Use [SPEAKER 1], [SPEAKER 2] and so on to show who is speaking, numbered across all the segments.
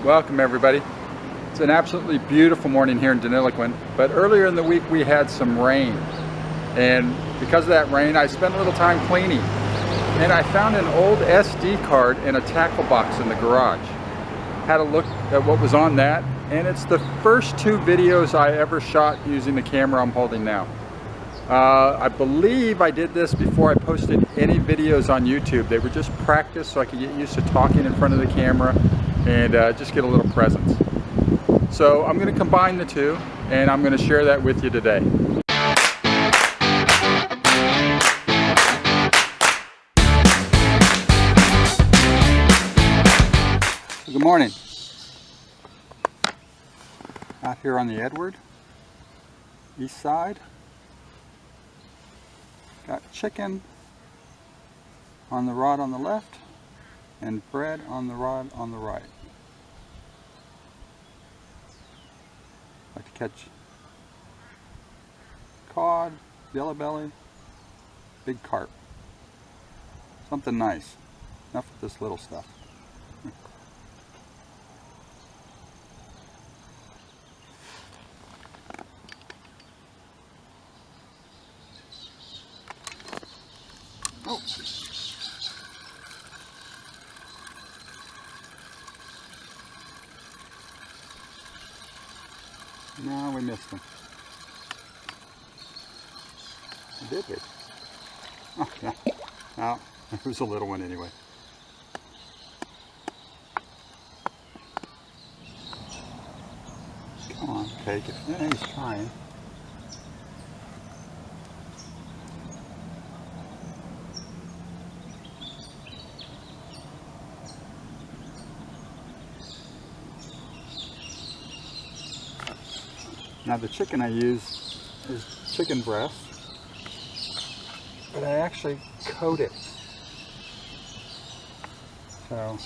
[SPEAKER 1] Welcome everybody. It's an absolutely beautiful morning here in Deniliquin, but earlier in the week we had some rain, and because of that rain I spent a little time cleaning, and I found an old SD card in a tackle box in the garage. Had a look at what was on that, and it's the first two videos I ever shot using the camera I'm holding now. I believe I did this before I posted any videos on YouTube. They were just practice so I could get used to talking in front of the camera and just get a little presence. So I'm going to combine the two, and I'm going to share that with you today. Good morning. Out here on the Edward, east side. Got chicken on the rod on the left and bread on the rod on the right. Like to catch cod, yellow belly, big carp. Something nice. Enough with this little stuff. Oh. No, we missed him. Did we? Oh, yeah. Oh, it was a little one anyway. Come on, take it. Yeah, he's trying. Now the chicken I use is chicken breast, but I actually coat it. So,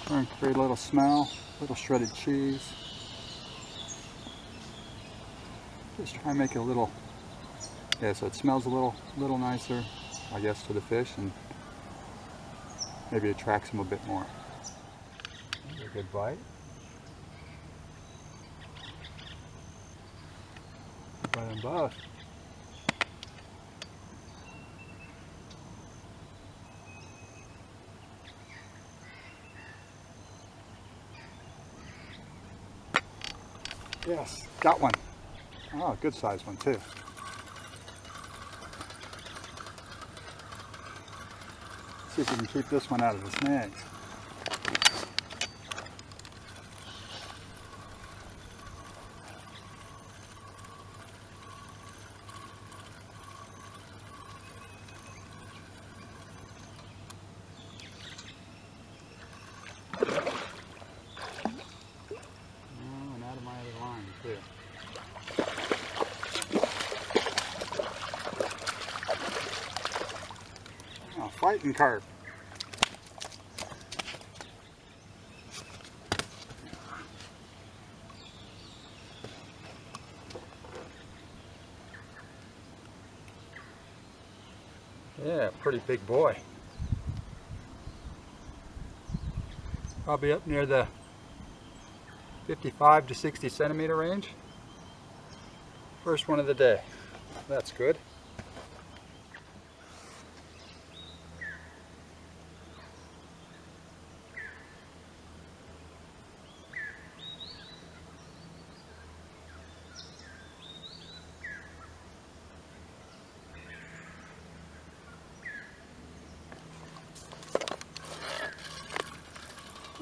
[SPEAKER 1] try and create a little smell, a little shredded cheese. Just try and make it a little, yeah, so it smells a little nicer, I guess, to the fish, and maybe attracts them a bit more. A good bite. By them both. Yes, got one. Oh, good sized one too. See if we can keep this one out of the snags. Oh, fighting carp. Yeah, pretty big boy. Probably up near the 55 to 60 centimeter range. First one of the day. That's good.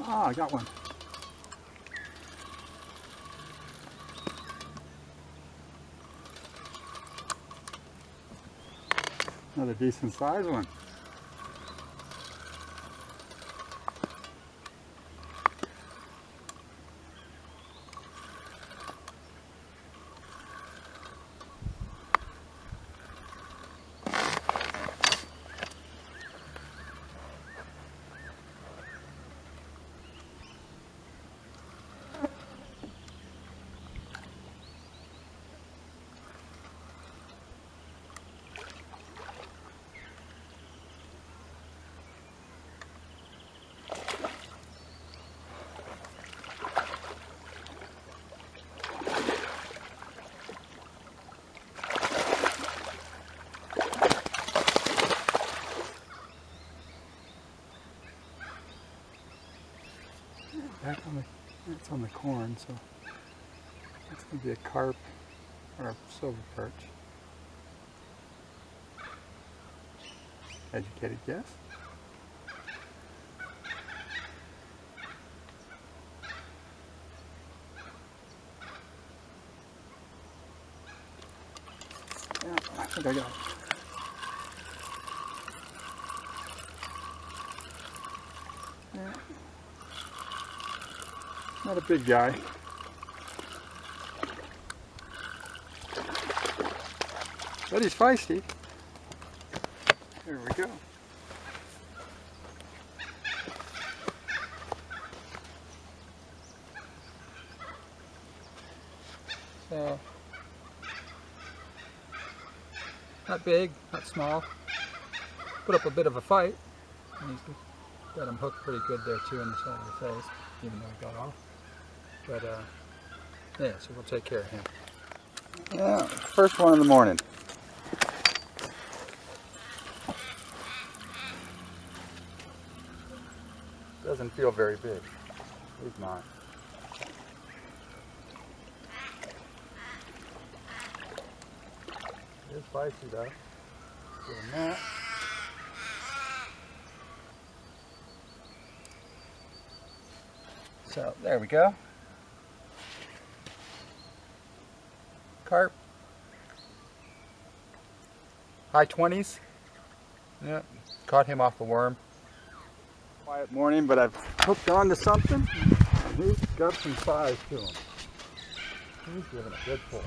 [SPEAKER 1] Ah, I got one. Another decent sized one. Back on it's on the corn, so it's going to be a carp or a silver perch. Educated guess. Yeah, I think I got it. Yeah. Not a big guy. But he's feisty. There we go. So, not big, not small. Put up a bit of a fight. And he's got him hooked pretty good there too in the side of the face, even though he got off. But yeah, so we'll take care of him. Yeah, first one in the morning. Doesn't feel very big. He's not. It is spicy though. Doing that. So there we go. Carp. High 20s. Yeah, caught him off a worm. Quiet morning, but I've hooked on to something. And he's got some size to him. He's giving a good pull.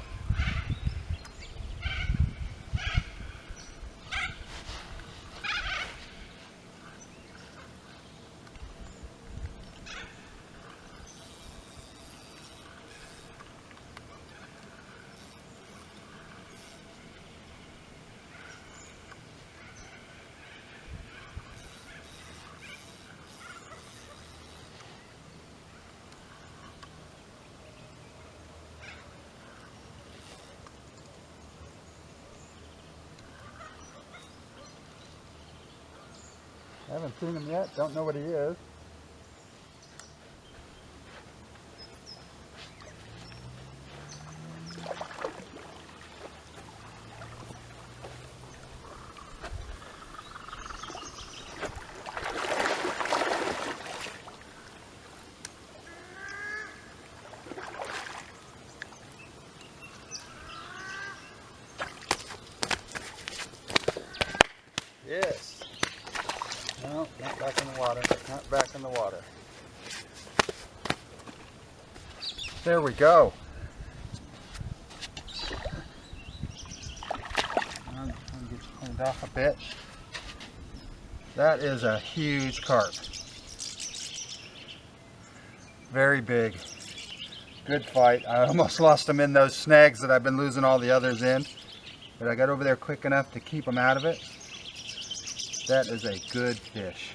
[SPEAKER 1] I haven't seen him yet, don't know what he is. Yes. No, not back in the water. Not back in the water. There we go. I'm going to get you cleaned off a bit. That is a huge carp. Very big. Good fight. I almost lost him in those snags that I've been losing all the others in. But I got over there quick enough to keep him out of it. That is a good fish.